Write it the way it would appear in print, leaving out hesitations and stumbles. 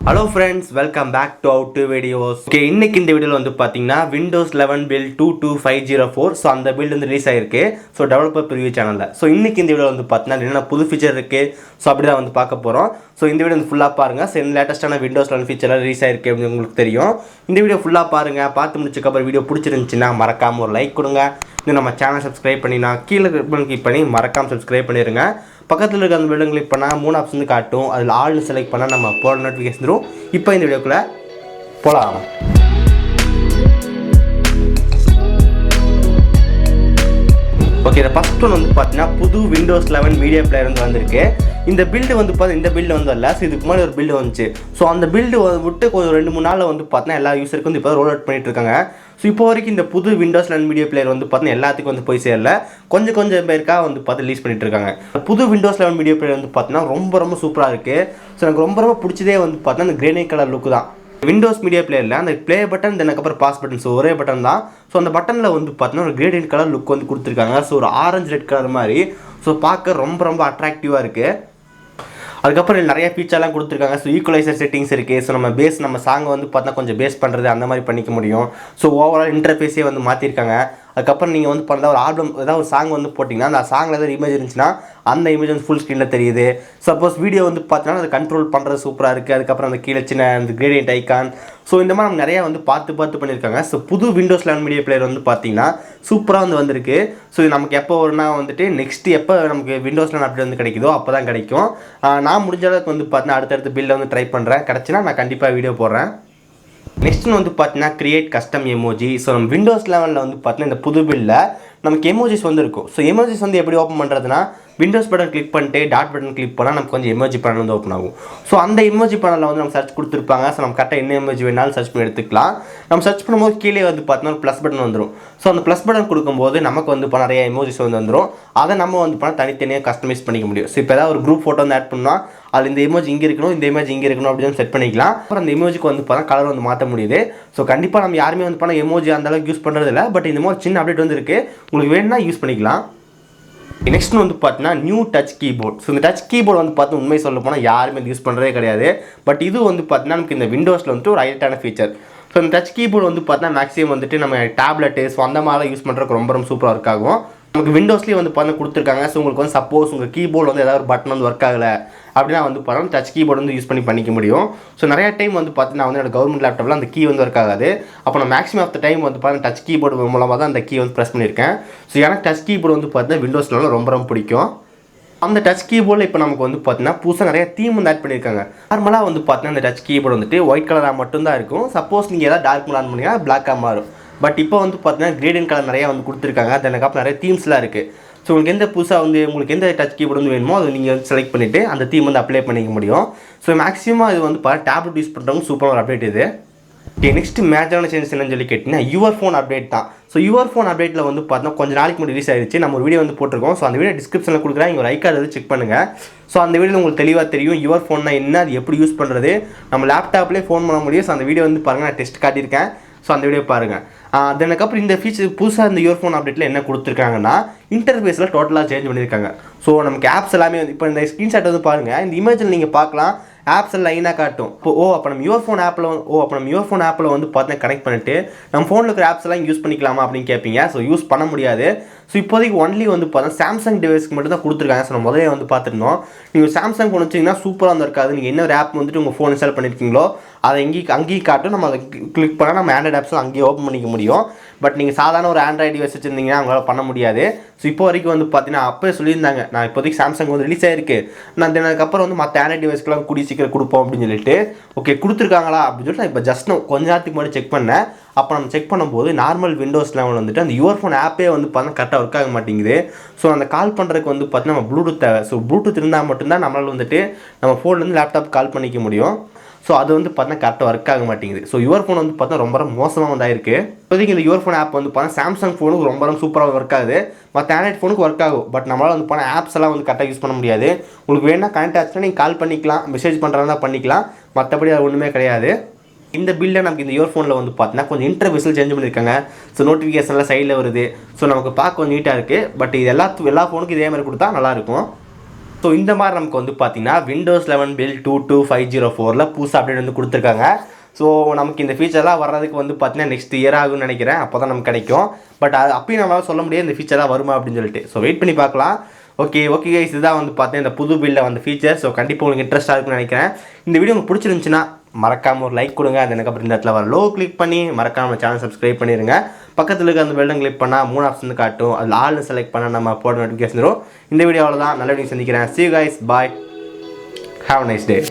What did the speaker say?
Hello friends, welcome back to our two videos. Okay, இன்னைக்கு இந்த வீடியோல வந்து பாத்தீங்கன்னா Windows 11 build 22504 so அந்த build வந்து ரிலீஸ் ஆயிருக்கு. So developer preview channelல. So இன்னைக்கு இந்த வீடியோல வந்து பாத்தீங்கன்னா என்ன புது ஃபீச்சர் இருக்கு. So அப்படி தான் வந்து பார்க்க போறோம். So இந்த வீடியோ வந்து ஃபுல்லா பாருங்க. So லேட்டஸ்டான Windows 11 ஃபீச்சர்ல ரிலீஸ் ஆயிருக்கு அப்படின்னு உங்களுக்கு தெரியும். இந்த வீடியோ ஃபுல்லா பாருங்க. பார்த்து முடிச்சதுக்கு அப்புறம் வீடியோ பிடிச்சிருந்துச்சுன்னா மறக்காம ஒரு லைக் கொடுங்க. இன்னும் நம்ம சேனலை சப்ஸ்கிரைப் பண்ணினா கீழே கிளிக் பண்ணி மறக்காம சப்ஸ்கிரைப் பண்ணிருங்க. பக்கத்தில் இருக்க அந்த பெல்லை கிளிக் பண்ணால் 3 ஆப்ஷன் காட்டும். அதில் ஆல்னு செலக்ட் பண்ணால் நம்ம போட நோட்டிஃபிகேஷன் வரும். இப்போ இந்த வீடியோக்குள்ளே போகலாம். ஓகே, இந்த ஃபஸ்ட் ஒன் வந்து பார்த்தீங்கன்னா புது Windows 11 மீடியா பிளேயர் வந்து வந்திருக்கு. இந்த பில்டு வந்து பார்த்தீங்கன்னா இந்த பில்டு வந்து வரல. ஸோ இதுக்கு முன்னாடி ஒரு பில்டு வந்துச்சு. ஸோ அந்த பில்டு விட்டு கொஞ்சம் 2-3 நாளில் வந்து பார்த்தீங்கன்னா எல்லா யூஸருக்கும் வந்து இப்போ ரோல் அவுட் பண்ணிட்டு இருக்காங்க. ஸோ இப்போ வரைக்கும் இந்த புது Windows 11 மீடியா பிளேயர் வந்து பார்த்தீங்கன்னா எல்லாத்துக்கும் வந்து போய் சேரல. கொஞ்சம் பேருக்காக வந்து பார்த்து ரிலீஸ் பண்ணிட்டு இருக்காங்க. புது Windows 11 மீடியா பிளேயர் வந்து பார்த்தீங்கன்னா ரொம்ப சூப்பராக இருக்குது. ஸோ எனக்கு ரொம்ப பிடிச்சதே வந்து பார்த்தீங்கன்னா இந்த கிரேனைட் கலர் லுக்கு தான். விண்டோஸ் மீடியா பிளேயரில் அந்த ப்ளே பட்டன் அதுக்கப்புறம் பாஸ் பட்டன் ஸோ ஒரே பட்டன் தான். ஸோ அந்த பட்டனில் வந்து பார்த்தீங்கன்னா ஒரு கிரேடியன்ட் கலர் லுக் வந்து கொடுத்துருக்காங்க. ஸோ ஒரு ஆரஞ்சு ரெட் கலர் மாதிரி. ஸோ பார்க்க ரொம்ப அட்ராக்டிவாக இருக்குது. அதுக்கப்புறம் நிறைய ஃபீச்சர்லாம் கொடுத்துருக்காங்க. ஸோ ஈக்குவலைசர் செட்டிங்ஸ் இருக்குது. ஸோ நம்ம சாங்கை வந்து பார்த்தா கொஞ்சம் பேஸ் பண்ணுறது அந்த மாதிரி பண்ணிக்க முடியும். ஸோ ஓவரால் இன்டர்ஃபேஸே வந்து மாற்றிருக்காங்க. அதுக்கப்புறம் நீங்கள் வந்து பண்ண ஒரு ஆல்பம் ஏதாவது ஒரு சாங் வந்து போட்டிங்கன்னா அந்த சாங்கில் ஏதாவது இமேஜ் இருந்துச்சுன்னா அந்த இமேஜ் வந்து ஃபுல் ஸ்க்ரீனில் தெரியுது. சப்போஸ் வீடியோ வந்து பார்த்தீங்கன்னா அதை கண்ட்ரோல் பண்ணுறது சூப்பராக இருக்குது. அதுக்கப்புறம் அந்த கீழே சின்ன அந்த கிரேடியன்ட் ஐக்கான் ஸோ இந்த மாதிரி நம்ம நிறையா வந்து பார்த்து பண்ணியிருக்காங்க. ஸோ புது Windows 11 மீடியா பிளேயர் வந்து பார்த்தீங்கன்னா சூப்பராக வந்து வந்திருக்கு. ஸோ இது நமக்கு எப்போ வரும்னா வந்துட்டு நெக்ஸ்ட்டு எப்போ நமக்கு Windows 11 அப்படி வந்து கிடைக்குதோ அப்போ தான் கிடைக்கும். நான் முடிஞ்ச அளவுக்கு வந்து பார்த்தீங்கன்னா அடுத்தடுத்து பில்லை வந்து ட்ரை பண்ணுறேன். கிடச்சின்னா நான் கண்டிப்பாக வீடியோ போடுறேன். நெக்ஸ்ட் வந்து பார்த்தீங்கன்னா கிரியேட் கஸ்டம் எமோஜி. ஸோ நம்ம Windows 11 வந்து பார்த்தீங்கன்னா இந்த புது பில்லில் நமக்கு எமோஜிஸ் வந்து இருக்கும். ஸோ எமோஜிஸ் வந்து எப்படி ஓப்பன் பண்ணுறதுனா விண்டோஸ் பட்டன் கிளிக் பண்ணிட்டு டாட் பட்டன் கிளிக் பண்ணால் நமக்கு கொஞ்சம் எமோஜி பேனல் வந்து ஓப்பன் ஆகும். ஸோ அந்த எமோஜி பேனலில் வந்து நம்ம சர்ச் கொடுத்துருப்பாங்க. ஸோ நம்ம கரெக்டாக என்ன எமோஜி வேணாலும் சர்ச் பண்ணி எடுத்துக்கலாம். நம்ம சர்ச் பண்ணும்போது கீழே வந்து பார்த்தீங்கன்னா ஒரு ப்ளஸ் பட்டன் வந்துடும். ஸோ அந்த ப்ளஸ் பட்டன் கொடுக்கும்போது நமக்கு வந்து நிறைய எமோஜிஸ் வந்து வந்துடும். அதை நம்ம வந்து தனித்தனியாக கஸ்டமைஸ் பண்ணிக்க முடியும். ஸோ இப்போ ஏதாவது ஒரு குரூப் ஃபோட்டோ வந்து ஆட் பண்ணால் அது இந்த இமேஜ் இங்கே இருக்கணும், இந்த இமேஜ் இங்கே இருக்கணும் அப்படின்னு செட் பண்ணிக்கலாம். அப்புறம் அந்த இமேஜுக்கு வந்து பார்த்தா கலர் வந்து மாற்ற முடியுது. ஸோ கண்டிப்பாக நம்ம யாருமே வந்து எமோஜி அந்த அளவுக்கு யூஸ் பண்ணுறது இல்லை. பட் இந்த மாதிரி சின்ன அப்டேட் வந்து இருக்குது. உங்களுக்கு வேணும்னா யூஸ் பண்ணிக்கலாம். நெக்ஸ்ட் வந்து பார்த்தீங்கன்னா நியூ டச் கீபோர்ட். ஸோ இந்த டச் கீபோர்டு வந்து பார்த்து உண்மை சொல்ல போனால் யாருமே யூஸ் பண்ணுறதே கிடையாது. பட் இது வந்து பார்த்தீங்கன்னா நமக்கு இந்த விண்டோஸில் வந்துட்டு ஒரு ஹைலைட்டான ஃபீச்சர். ஸோ இந்த டச் கீபோர்டு வந்து பார்த்தீங்கன்னா மேக்ஸிமம் வந்துட்டு நம்ம டேப்லெட்டு ஸோ அந்த மாதிரிலாம் யூஸ் பண்ணுறதுக்கு ரொம்ப சூப்பராக ஒர்க் ஆகும். நமக்கு விண்டோஸ்லேயே வந்து பார்த்தீங்கன்னா கொடுத்துருக்காங்க. ஸோ உங்களுக்கு வந்து சப்போஸ் உங்கள் கீபோர்டு வந்து ஏதாவது ஒரு பட்டன் வந்து ஒர்க் ஆகலை அப்படின்னா வந்து பார்த்தீங்கன்னா டச் கீபோர்டு வந்து யூஸ் பண்ணிக்க முடியும். ஸோ நிறைய டைம் வந்து பார்த்தீங்கன்னா வந்து என்னோட கவர்மெண்ட் லேப்டாப்பில் அந்த கீ வந்து ஒர்க் ஆகாது. அப்போ நான் மேக்ஸிமம் ஆஃப் த டைம் வந்து பார்த்தீங்கன்னா டச் கீபோர்டு மூலமாக தான் அந்த கீ வந்து ப்ரெஸ் பண்ணியிருக்கேன். ஸோ எனக்கு டச் கீபோர்டு வந்து பார்த்தீங்கன்னா விண்டோஸ்லாம் ரொம்ப பிடிக்கும். அந்த டச் கீபோர்டில் இப்போ நமக்கு வந்து பார்த்தீங்கன்னா புதுசாக நிறைய தீம் வந்து ஆட் பண்ணியிருக்காங்க. நார்மலாக வந்து பார்த்தீங்கன்னா அந்த டச் கீபோர்டு வந்துட்டு ஒயிட் கலராக மட்டும்தான் இருக்கும். சப்போஸ் நீங்கள் ஏதாவது டார்க் கலர் ஆன் பண்ணிங்கன்னா பிளாக்காக மாறும். பட் இப்போ வந்து பார்த்தீங்கன்னா கிரேடியன்ட் கலர் நிறையா வந்து கொடுத்துருக்காங்க. அதுக்கப்புறம் நிறைய தீம்ஸ்லாம் இருக்குது. ஸோ உங்களுக்கு எந்த புதுசாக வந்து உங்களுக்கு எந்த டச் கீபோர்டு வந்து வேணுமோ அதை நீங்கள் செலக்ட் பண்ணிவிட்டு அந்த தீம் வந்து அப்ளை பண்ணிக்க முடியும். ஸோ மேக்ஸிமம் இது வந்து டேப்லெட் யூஸ் பண்ணுறவங்க சூப்பராக ஒரு அப்டேட் இது. ஓகே, நெக்ஸ்ட் மேஜரான சேஞ்சஸ் என்னன்னு சொல்லி கேட்டிங்கன்னா யுவர் ஃபோன் அப்டேட் தான். ஸோ யுவர் ஃபோன் அப்டேட்டில் வந்து பார்த்தோன்னா கொஞ்சம் நாளைக்கு முன்னாடி ரிலீஸ் ஆயிடுச்சு. நம்ம ஒரு வீடியோ வந்து போட்டிருக்கோம். ஸோ அந்த வீடியோ டிஸ்கிரிப்ஷனில் கொடுக்குறேன். இங்கே ஒரு ஐக்கார்டு வந்து செக் பண்ணுங்கள். ஸோ அந்த வீடியோவில் உங்களுக்கு தெளிவாக தெரியும் யுவர் ஃபோன்னா என்ன, அது எப்படி யூஸ் பண்ணுறது, நம்ம லேப்டாப்லேயே ஃபோன் பண்ண முடியும். ஸோ அந்த வீடியோ வந்து பாருங்கள், நான் டெஸ்ட் காட்டியிருக்கேன். ஸோ அந்த வீடியோ பாருங்கள். அதுக்கப்புறம் இந்த ஃபீச்சர் புதுசாக இந்த இயர் ஃபோன் அப்டேட்டில் என்ன கொடுத்துருக்காங்கன்னா இன்டர்ஃபேஸில் டோட்டலாக சேஞ்ச் பண்ணியிருக்காங்க. ஸோ நமக்கு ஆப்ஸ் எல்லாமே இப்போ இந்த ஸ்க்ரீன்ஷாட் வந்து பாருங்கள். இந்த இமேஜில் நீங்கள் பார்க்கலாம் ஆப்ஸ் எல்லாம் லைனாக காட்டும். இப்போ அப்போ நம்ம யுவர் ஃபோன் ஆப்பில் வந்து பார்த்தீங்கன்னா கனெக்ட் பண்ணிட்டு நம்ம ஃபோனில் இருக்கிற ஆப்ஸ் எல்லாம் யூஸ் பண்ணிக்கலாமா அப்படின்னு கேட்பீங்க. ஸோ யூஸ் பண்ண முடியாது. ஸோ இப்போதைக்கு ஒன்லி வந்து பார்த்தா சாம்சங் டிவைஸ்க்கு மட்டும் தான் கொடுத்துருக்காங்க. ஸோ நம்ம முதலே வந்து பார்த்துருந்தோம். நீங்கள் சாம்சங் ஃபோன் வச்சிங்கன்னா சூப்பராக வந்து இருக்காது. நீங்கள் என்ன ஒரு ஆப் வந்துட்டு உங்கள் ஃபோன் இன்ஸ்டால் பண்ணியிருக்கீங்களோ அதை அங்கேயும் காட்டும். நம்ம அதை கிளிக் பண்ணால் நம்ம ஆண்ட்ராய்டு ஆப்ஸும் அங்கேயே ஓப்பன் பண்ணிக்க முடியும். பட் நீங்கள் சாதாரண ஒரு ஆண்ட்ராய்டு டிவைஸ் வச்சுருந்தீங்கன்னா அவங்களால பண்ண முடியாது. ஸோ இப்போ வரைக்கும் வந்து பார்த்தீங்கன்னா அப்போயே சொல்லியிருந்தாங்க நான் இப்போதைக்கு சாம்சங் வந்து ரிலீஸ் ஆயிருக்கு, நான் அதுக்கப்புறம் வந்து மற்ற ஆண்ட்ராய்டு டிவைஸ்க்கெலாம் கூடி சீக்கிரம் கொடுப்போம் அப்படின்னு சொல்லிட்டு ஓகே கொடுத்துருக்காங்களா அப்படின்னு சொல்லிட்டு நான் இப்போ ஜஸ்ட் கொஞ்ச நேரத்துக்கு முன்னாடி செக் பண்ணேன். அப்போ நம்ம செக் பண்ணும்போது நார்மல் விண்டோஸ் 11 வந்துட்டு அந்த யுவர் ஃபோன் ஆப்பே வந்து பார்த்தா கரெக்டாக ஒர்க் ஆக மாட்டேங்குது. ஸோ அந்த கால் பண்ணுறதுக்கு வந்து பார்த்தீங்கன்னா நம்ம ப்ளூடூத் தேவை. ஸோ ப்ளூடூத் இருந்தால் மட்டும்தான் நம்மளால் வந்துட்டு நம்ம ஃபோன்லேருந்து லேப்டாப் கால் பண்ணிக்க முடியும். ஸோ அது வந்து பார்த்தீங்கன்னா கரெக்டாக ஒர்க் ஆக மாட்டேங்குது. ஸோ யுவர் ஃபோன் வந்து பார்த்தா ரொம்ப மோசமாக வந்தாயிருக்கு. இப்போதைக்கு இந்த யுவர் ஃபோன் ஆப் வந்து பார்த்தா சாம்சங் ஃபோனுக்கு ரொம்ப சூப்பராக ஒர்க் ஆகுது. மற்ற ஆண்ட்ராய்ட் ஃபோனுக்கு ஒர்க் ஆகும். பட் நம்மளால் வந்து பார்த்தா ஆப்ஸ் எல்லாம் வந்து கரெக்டாக யூஸ் பண்ண முடியாது. உங்களுக்கு வேணால் கனெக்ட் ஆச்சுன்னா நீங்கள் கால் பண்ணிக்கலாம், மெசேஜ் பண்ணுறதா பண்ணிக்கலாம். மற்றபடி அது ஒன்றுமே கிடையாது. இந்த பில்லை நமக்கு இந்த இயர் ஃபோனில் வந்து பார்த்தீங்கன்னா கொஞ்சம் இன்டர்ஃபேஸில் சேஞ்ச் பண்ணியிருக்காங்க. ஸோ நோட்டிஃபிகேஷன்லாம் சைடில் வருது. ஸோ நமக்கு பார்க்க கொஞ்சம் நீட்டாக இருக்குது. பட் இது எல்லா ஃபோனுக்கும் இதே மாதிரி கொடுத்தா நல்லாயிருக்கும். ஸோ இந்த மாதிரி நமக்கு வந்து பார்த்தீங்கன்னா Windows 11 பில்ட் 22504 புதுசாக அப்டேட் வந்து கொடுத்துருக்காங்க. ஸோ நமக்கு இந்த ஃபீச்சர்லாம் வர்றதுக்கு வந்து பார்த்தீங்கன்னா நெக்ஸ்ட் இயர் ஆகும்னு நினைக்கிறேன். அப்போ தான் நமக்கு கிடைக்கும். பட் அது அப்பயும் நம்மளால் சொல்ல முடியாது இந்த ஃபீச்சர்லாம் வருமா அப்படின்னு சொல்லிட்டு. ஸோ வெயிட் பண்ணி பார்க்கலாம். ஓகே கைஸ், இதுதான் வந்து பார்த்தீங்கன்னா இந்த புது பில்டில் வந்து ஃபீச்சர். ஸோ கண்டிப்பாக உங்களுக்கு இன்ட்ரெஸ்ட்டாக இருக்குன்னு நினைக்கிறேன். இந்த வீடியோ உங்களுக்கு பிடிச்சிருந்துச்சுன்னா மறக்காமல் ஒரு லைக் கொடுங்க. அது எனக்கு அப்புறம் இந்த இடத்துல வர லோ கிளிக் பண்ணி மறக்காமல் சேனல் சப்ஸ்கிரைப் பண்ணிடுங்க. பக்கத்தில் இருக்க அந்த பெல்லை கிளிக் பண்ணால் 3 ஆப்ஷன் காட்டும். அதில் ஆல்னு செலக்ட் பண்ணால் நம்ம போட நோட்டிஃபிகேஷன் வரும். இந்த வீடியோவில் தான் நல்ல வீடியோ சந்திக்கிறேன். See you guys, bye, have a nice day.